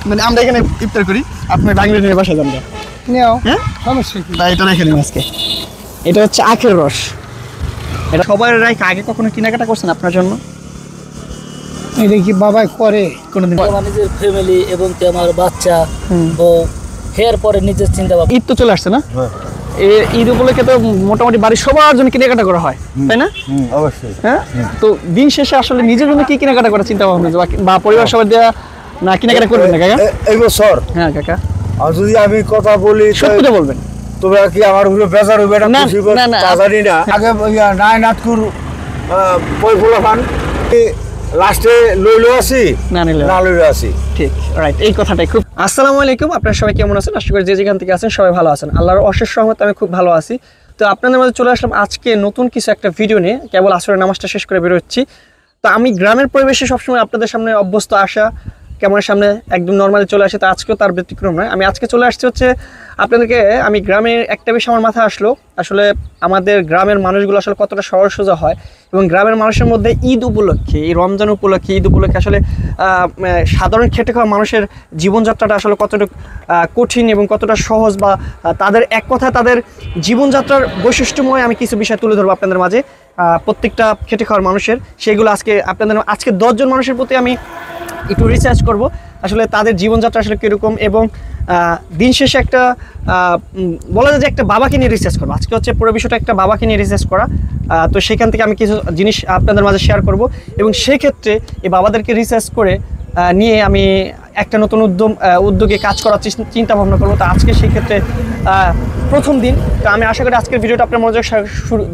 মানে আমরা এখানে ইফতার করি, আপনি বাংলা নিয়ে বাসা যান। হ্যাঁ সমস্যা কি? তাই এটা রেখে নিন আজকে। এটা হচ্ছে আখের রস। এটা সবার আগে কখনো কেনাকাটা করছেন আপনার জন্য? এটা কি বাবা করে কোনোদিন? আমার নিজের ফ্যামিলি এবং আমার বাচ্চা ও হেয়ার পরে নিজের চিন্তা ভাবনা। ঈদ তো চলে আসছে না? ঈদ উপলক্ষে তো মোটামুটি বাড়ির সবার জন্য কেনাকাটা করা হয়, তাই না? অবশ্যই। হ্যাঁ, তো দিন শেষে আসলে নিজের জন্য কি কেনাকাটা করার চিন্তা ভাবনা বা পরিবার সবার দেওয়া না কেনাকাটা করবেন না কাকা? এই বছর হ্যাঁ কাকা, আর যদি আমি কথা বলি সত্যিটা বলবেন। তোমরা কি আমার উপরে বেজার হইবে না? না, খুশি না, না। জানি না। আগে নাই নাটকুর পয়ফুলা খান লাস্টে লইলো আসি না নিলে না লইলো আসি। ঠিক, রাইট, এই কথাটাই খুব। আসসালামু আলাইকুম, আপনারা সবাই কেমন আছেন? আশা করি যে যেখান থেকে আছেন সবাই ভালো আছেন। আল্লাহর অশেষ রহমতে আমি খুব ভালো আছি। তো আপনাদের মাঝে চলে আসলাম আজকে নতুন কিছু একটা ভিডিও নিয়ে। কেবল আসরের নামাজটা শেষ করে বেরোচ্ছি। তো আমি গ্রামের পরিবেশে সবসময় আপনাদের সামনে অভ্যস্ত আসা, ক্যামেরার সামনে একদম নর্মালি চলে আসে। তো আজকেও তার ব্যতিক্রম নয়। আমি আজকে চলে আসছি হচ্ছে আপনাদেরকে, আমি গ্রামের একটা বিষয় আমার মাথায় আসলো, আসলে আমাদের গ্রামের মানুষগুলো আসলে কতটা সহজ সোজা হয় এবং গ্রামের মানুষের মধ্যে ঈদ উপলক্ষে, এই রমজান উপলক্ষে, ঈদ উপলক্ষে আসলে সাধারণ খেটে খাওয়া মানুষের জীবনযাত্রাটা আসলে কতটা কঠিন এবং কতটা সহজ, বা তাদের এক কথায় তাদের জীবনযাত্রার বৈশিষ্ট্যময় আমি কিছু বিষয় তুলে ধরবো আপনাদের মাঝে, প্রত্যেকটা খেটে খাওয়ার মানুষের। সেগুলো আজকে 10 জন মানুষের প্রতি আমি একটু রিসার্চ করব আসলে তাদের জীবনযাত্রা আসলে কীরকম, এবং দিন শেষে একটা বলা যায় যে একটা বাবাকে নিয়ে রিসার্চ করবো। আজকে হচ্ছে পুরো বিষয়টা একটা বাবাকে নিয়ে রিসার্চ করা। তো সেখান থেকে আমি কিছু জিনিস আপনাদের মাঝে শেয়ার করব, এবং সেক্ষেত্রে এই বাবাদেরকে রিসার্চ করে নিয়ে আমি একটা নতুন উদ্যোগে কাজ করার চিন্তা ভাবনা করবো। তো আজকে সেই ক্ষেত্রে প্রথম দিন। তো আমি আশা করি আজকের ভিডিওটা আপনার মনোযোগ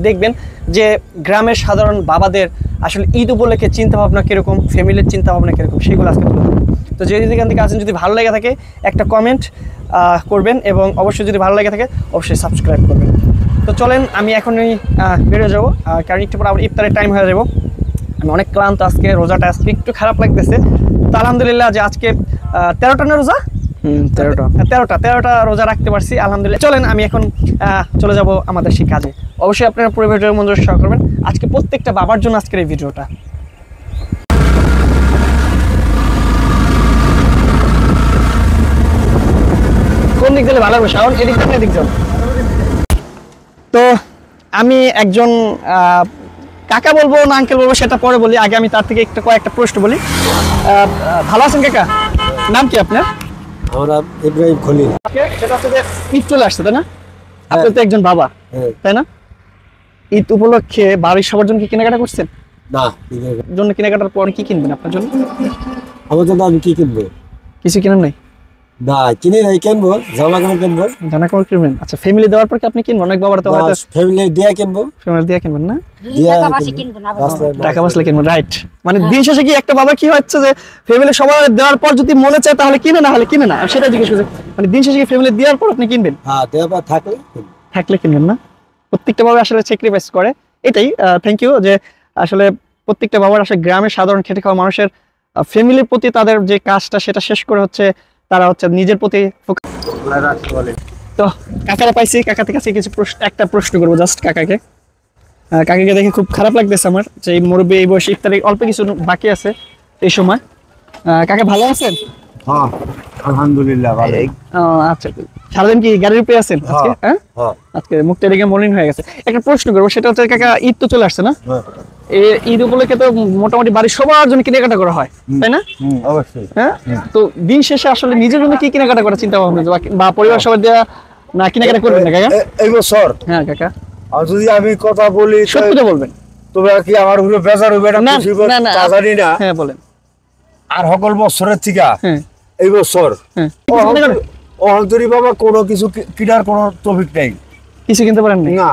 দেখবেন যে গ্রামের সাধারণ বাবাদের আসলে ঈদ উপলক্ষে চিন্তাভাবনা কীরকম, ফ্যামিলির চিন্তাভাবনা কীরকম, সেগুলো আজকে তুলে ধরবো। তো যেখান থেকে আছেন, যদি ভালো লেগে থাকে একটা কমেন্ট করবেন, এবং অবশ্যই যদি ভালো লেগে থাকে অবশ্যই সাবস্ক্রাইব করবেন। তো চলেন আমি এখনই বেরিয়ে যাবো, কারণ একটু পর আবার ইফতারের টাইম হয়ে যাবো। আমি অনেক ক্লান্ত আজকে, রোজাটা আজকে একটু খারাপ লাগতেছে। তো আলহামদুলিল্লাহ যে আজকে 13টা না রোজা, 13টা রোজা রাখতে পারছি আলহামদুলিল্লাহ। চলেন আমি এখন চলে যাব আমাদের সেই কাজে। অবশ্যই আপনারা পুরো ভিডিওর মনোযোগ সহকারে করবেন। আজকে প্রত্যেকটা বাবার জন্য আজকের এই ভিডিওটা। কোন দিক দিলে ভালো হবে শাওন? এদিক থেকে এদিক যাও। তো আমি একজন কাকা বলবো না আঙ্কেল বলবো সেটা পরে বলি, আগে আমি তার থেকে কয়েকটা প্রশ্ন বলি। ভালো আছেন কাকা? নাম কি আপনার? আমরা ইব্রাহিম খলিল। সেটা হচ্ছে যে ঈদ চলে আসছে, তাই না? আপনি তো একজন বাবা, তাই না? ঈদ উপলক্ষে বাড়ির সবার জন্য কি কেনাকাটা করছেন? না, জন্য কেনাকাটার পর কি কিনবেন আপনার জন্য? আমার জন্য আমি কি কিনবো? কিছু কেনেন নাই? না, কিনে নাই, কিনবো জামা কাপড় কিনবো। জামা কাপড় কিনবেন? আচ্ছা, ফ্যামিলি দেওয়ার পর কি আপনি কিনবেন? অনেক বাবার তো হয়তো ফ্যামিলি দিয়া কিনবো। ফ্যামিলি দিয়ে কিনবেন না, দিয়া টাকা বাঁচলে কিনবেন, রাইট। মানে দিন শেষে কি একটা বাবা কি হচ্ছে যে ফ্যামিলি সবার দেওয়ার পর যদি মনে চায় তাহলে কিনে, না হলে কিনে না, সেটা জিজ্ঞেস করছে। মানে দিন শেষে কি ফ্যামিলি দেওয়ার পর আপনি কিনবেন? হ্যাঁ, দেওয়ার পর থাকলে কিনবেন না? প্রত্যেকটা বাবা আসলে স্যাক্রিফাইস করে, এটাই। থ্যাংক ইউ যে আসলে প্রত্যেকটা বাবার আসলে গ্রামের সাধারণ খেটে খাওয়া মানুষের ফ্যামিলির প্রতি তাদের যে কাজটা সেটা শেষ করে হচ্ছে তারা হচ্ছে নিজের প্রতি। তো কাকারা পাইছি, কাকার কাছে কিছু একটা প্রশ্ন করবো জাস্ট কাকাকে। কাকাকে দেখে খুব খারাপ লাগতেছে আমার, যে এই মুরব্বী এই বয়সে ইফতারে অল্প কিছু বাকি আছে এই সময়। কাকা ভালো আছেন? হ্যাঁ, আলহামদুলিল্লাহ ভালো। আচ্ছা, সারাদিন কি গাড়ির উপরে আছেন আজকে? হ্যাঁ, আজকে মুখটা দেখে মলিন হয়ে গেছে। একটা প্রশ্ন করবো, সেটা হচ্ছে কাকা ঈদ তো চলে আসছে না? এই ঈদ উপলক্ষে তো মোটামুটি বাড়ির সবার জন্য কেনাকাটা করা হয়, তাই না? অবশ্যই। হ্যাঁ, তো দিন শেষে আসলে নিজের জন্য কি কেনাকাটা করার চিন্তা ভাবনা বা পরিবার সবার দেওয়া না কেনাকাটা করবেন না কাকা? এই বছর হ্যাঁ কাকা, আর যদি আমি কথা বলি সত্যিটা বলবেন। তোমরা কি আমার উপরে বেজার হইবে না? না, খুশি না, না, জানি না। হ্যাঁ বলেন। আর সকল বছরের থেকে হ্যাঁ, এই বছর হ্যাঁ, অহন্তরী বাবা কোনো কিছু কিনার কোনো তৌফিক নেই, কিছু কিনতে পারেন না।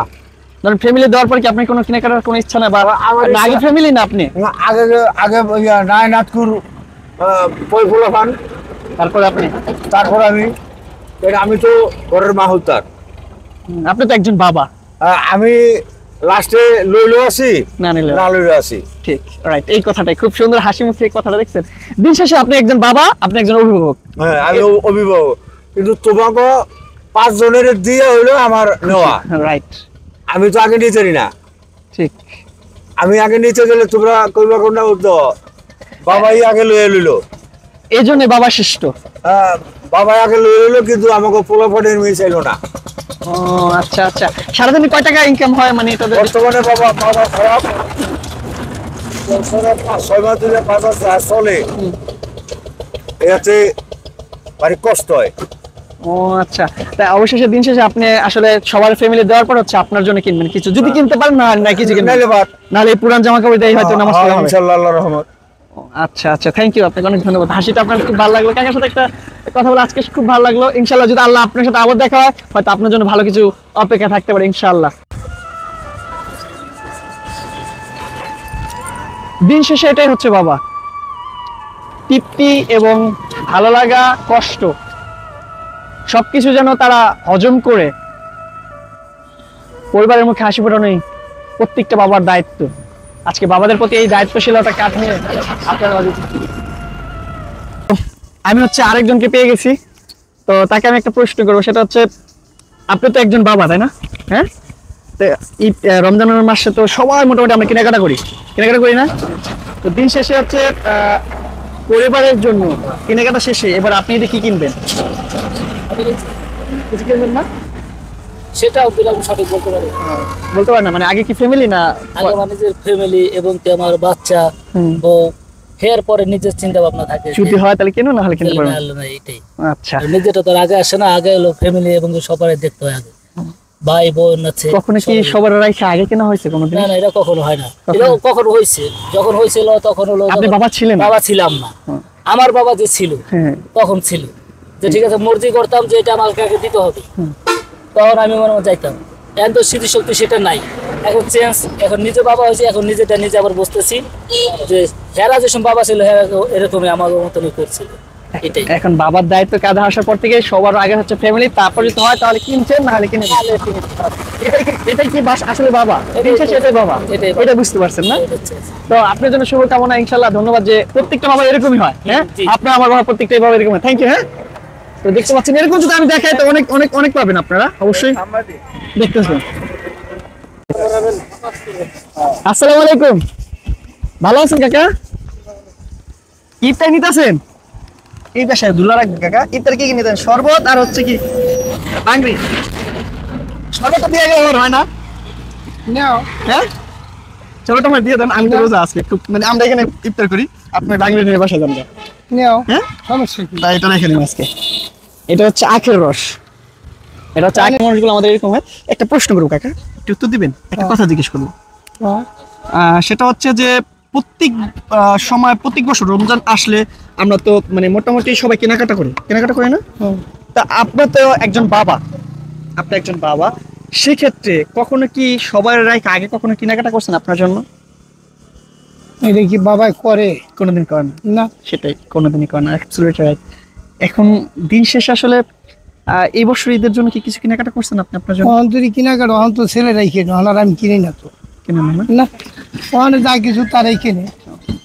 ধরেন ফ্যামিলি দেওয়ার পর কি আপনি কোনো কেনাকাটার কোনো ইচ্ছা না, বা আগে ফ্যামিলি না আপনি? আগে আগে নাই নাটকুর পয়ফুলা খান, তারপর আমি তো ঘরের মাহুতার। আপনি তো একজন বাবা। আমি লাস্টে লইলো আসি না নিলে না লইলো আসি। ঠিক, রাইট, এই কথাটাই খুব সুন্দর হাসি মুখে কথাটা দেখছেন। দিন শেষে আপনি একজন বাবা, আপনি একজন অভিভাবক। হ্যাঁ, আমি অভিভাবক, কিন্তু তোমাকে 5 জনের দিয়ে হইলো আমার নেওয়া, রাইট। আমি তো আগে নিতে না। ঠিক, আমি আগে নিতে গেলে তোমরা কইবা কোনটা বাবাই আগে লইয়া লইলো। এই জন্য বাবা শ্রেষ্ঠ। বাবা আগে লইল কিন্তু আমাকে পোলাপানের মেয়ে চাইল না। ও আচ্ছা আচ্ছা, সারাদিনে কয় টাকা ইনকাম হয় মানে এটাদের? বর্তমানে বাবা খারাপ, 6 মাস ধরে 5 মাস চলে, এতে ভারী কষ্ট হয়। ও আচ্ছা, তা অবশেষে দিন শেষে আপনি আসলে সবার ফ্যামিলি দেওয়ার পর হচ্ছে আপনার জন্য কিনবেন কিছু, যদি কিনতে পারেন না কিছু কিনবেন, নাহলে পুরান জামা কাপড় দিয়ে হয়তো নামাজ পড়া হবে ইনশাআল্লাহ, আল্লাহর রহমত। আচ্ছা আচ্ছা, থ্যাংক ইউ, আপনাকে অনেক ধন্যবাদ। হাসিটা আপনার খুব ভালো লাগলো, কাকার সাথে একটা কথা বলে আজকে খুব ভালো লাগলো। ইনশাআল্লাহ যদি আল্লাহ আপনার সাথে আবার দেখা হয়, হয়তো আপনার জন্য ভালো কিছু অপেক্ষা থাকতে পারে ইনশাআল্লাহ। দিন শেষে এটাই হচ্ছে বাবা, তৃপ্তি এবং ভালো লাগা, কষ্ট সবকিছু যেন তারা হজম করে পরিবারের মুখে হাসি ফোটানোই প্রত্যেকটা বাবার দায়িত্ব। আজকে বাবাদের প্রতি এই দায়িত্বশীলতা কাঁধ নিয়ে আপনার মাঝে আমি হচ্ছে আরেকজনকে পেয়ে গেছি, তো তাকে আমি একটা প্রশ্ন করবো, সেটা হচ্ছে আপনি তো একজন বাবা তাই না? হ্যাঁ, তো ঈদ রমজানের মাসে তো সবাই মোটামুটি আমরা কেনাকাটা করি না? তো দিন শেষে হচ্ছে পরিবারের জন্য কেনাকাটা শেষে এবার আপনি কি কিনবেন? কিছু কিনবেন না? সেটাও বিরাম সঠিক বলতে পারি, বলতে পারেন না, মানে আগে কি ফ্যামিলি না আগে আমার নিজের ফ্যামিলি এবং কি আমার বাচ্চা ও এর পরে নিজের চিন্তা ভাবনা থাকে, ছুটি হয় তাহলে কেন, না হলে কিনতে পারবেন? না এটাই। আচ্ছা, নিজেটা তো আগে আসে না, আগে হলো ফ্যামিলি এবং সবাই দেখতে হয় আগে, ভাই বোন আছে। কখনো কি সবার রাইখে আগে কেনা হয়েছে কোনোদিন? না না, এটা কখনো হয় না। এটা কখনো হয়েছে, যখন হয়েছিল তখন হলো আপনি বাবা ছিলেন? বাবা ছিলাম না, আমার বাবা যে ছিল হ্যাঁ, তখন ছিল যে ঠিক আছে মর্জি করতাম যে এটা আমার কাকে দিতে হবে, তখন আমি মনে মনে যাইতাম। এখন তো স্মৃতিশক্তি সেটা নাই, এখন চেঞ্জ, এখন নিজে বাবা হয়েছে, এখন নিজেটা নিজে আবার বুঝতেছি যে হেরা যেসব বাবা ছিল হেরা এরকমই আমার মতনই করছিল। এটাই এখন বাবার দায়িত্ব কাঁধে আসার পর থেকে সবার আগে হচ্ছে ফ্যামিলি, তারপর যদি হয় তাহলে কিনছেন, না হলে কিনে এটাই কি বাস আসলে বাবা, এটাই বাবা, এটা বুঝতে পারছেন না? তো আপনার জন্য শুভকামনা, ইনশাআল্লাহ। ধন্যবাদ যে প্রত্যেকটা বাবা এরকমই হয়। হ্যাঁ, আপনার আমার বাবা প্রত্যেকটাই বাবা এরকম হয়। Thank you. হ্যাঁ, তো দেখতে পাচ্ছেন এরকম যদি আমি দেখাই তো অনেক অনেক অনেক পাবেন আপনারা, অবশ্যই দেখতেছেন। আসসালামু আলাইকুম, ভালো আছেন কাকা? ইফতার নিতেছেন? এই পাশে দুলা রাখবেন কাকা। ইফতার কি নিতেন? শরবত আর হচ্ছে কি বাংরি? শরবত দিয়ে গেলে হয় না? হ্যাঁ, শরবত আমার দিয়ে দেন, আমি তো রোজা আজকে খুব, মানে আমরা এখানে ইফতার করি, আপনার বাংরি নিয়ে বাসা যান। হ্যাঁ, সমস্যা কি? তাই এটা রেখে নিন আজকে। এটা হচ্ছে আখের রস, এটা হচ্ছে আখের রসগুলো আমাদের এরকম হয়। একটা প্রশ্ন করবো কাকা, একটু উত্তর দিবেন? একটা কথা জিজ্ঞেস করবো, সেটা হচ্ছে যে প্রত্যেক সময় প্রত্যেক বছর রমজান আসলে আমরা তো মানে মোটামুটি সবাই কেনাকাটা করি না? তা আপনার তো একজন বাবা, আপনি একজন বাবা, সেক্ষেত্রে কখনো কি সবার রাইখ আগে কখনো কেনাকাটা করছেন আপনার জন্য? এটা কি বাবাই করে? কোনোদিন করেন না, সেটাই, কোনোদিনই করেন না। Absolutely right. এখন দিন শেষে আসলে এই বছর ঈদের জন্য কি কিছু কেনাকাটা করছেন আপনি আপনার জন্য? অন্তরি কিনাকাটা অন্ত ছেলেরাই কেনে, আর আমি কিনি না তো। কেনেন না? না, ওখানে যা কিছু তারাই কেনে।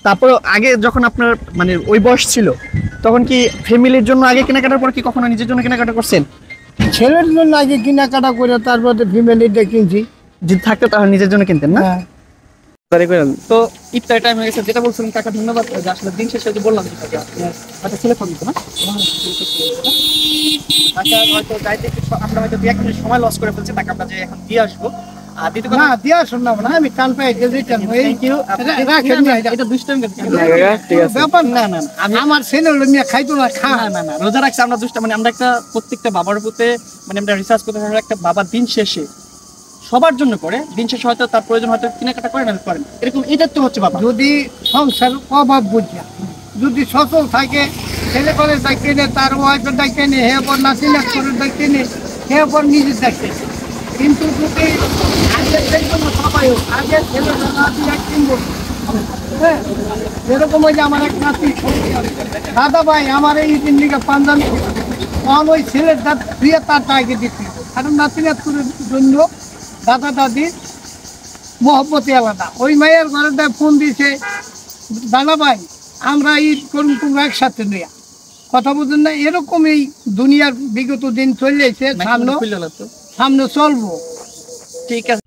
তারপর আগে যখন আপনার মানে ওই বয়স ছিল, তখন কি ফ্যামিলির জন্য আগে কেনাকাটার পর কি কখনো নিজের জন্য কেনাকাটা করছেন? ছেলের জন্য আগে কেনাকাটা করে তারপরে ফ্যামিলিটা কিনছি। যদি থাকতো তাহলে নিজের জন্য কিনতেন না? হ্যাঁ। তো ইফতার টাইম হয়ে গেছে, যেটা বলছিলেন কাকা, ধন্যবাদ। যে আসলে দিন শেষে যে বললাম একটা ছেলে ফোন দিত না, কাকা হয়তো যাইতে আমরা হয়তো 2-1 মিনিট সময় লস করে ফেলছি, তাকে আমরা যে এখন দিয়ে আসবো। আর দ্বিতীয় কথা, না দিয়া শুনলাম না, আমি কান পাই যেটা থ্যাংক ইউ। এটা দুষ্টামি ব্যাপার না। না, আমার ছেলে নিয়ে খাইতো না, খা না, রোজা রাখছে আমরা দুষ্টা, মানে আমরা একটা প্রত্যেকটা বাবার উপরে মানে আমরা রিসার্চ করতে পারি, একটা বাবা দিন শেষে সবার জন্য করে, দিন শেষে হয়তো তার প্রয়োজন হয়তো কেনাকাটা করেন না করেন, এরকম এটার তো হচ্ছে বাবা। যদি সংসার অভাব বুঝা, যদি সচল থাকে, ছেলে করে ডাকে নে, তার ওয়াইফের ডাকে নে, হে পর নাসিনা করে ডাকে নে, হে পর নিজের ডাকে। কিন্তু যদি আগে দেখবো সবাই আগে ছেলে নাতি কিনবো, হ্যাঁ, যেরকম ওই যে আমার এক নাতি দাদা ভাই আমার এই দিন দিকে পাঞ্জাবি, তখন ওই ছেলের দিয়ে তার টাকে দিচ্ছি, কারণ নাতিনাথপুরের জন্য দাদা দাদির মহব্বতে আলাদা। ওই মায়ের ঘরে দেয় ফোন দিয়েছে, দাদা ভাই আমরা ঈদ করুন তোমরা একসাথে নেয়া, কথা বুঝুন না? এরকম এই দুনিয়ার বিগত দিন চলেছে, সামনে চলবো। ঠিক আছে।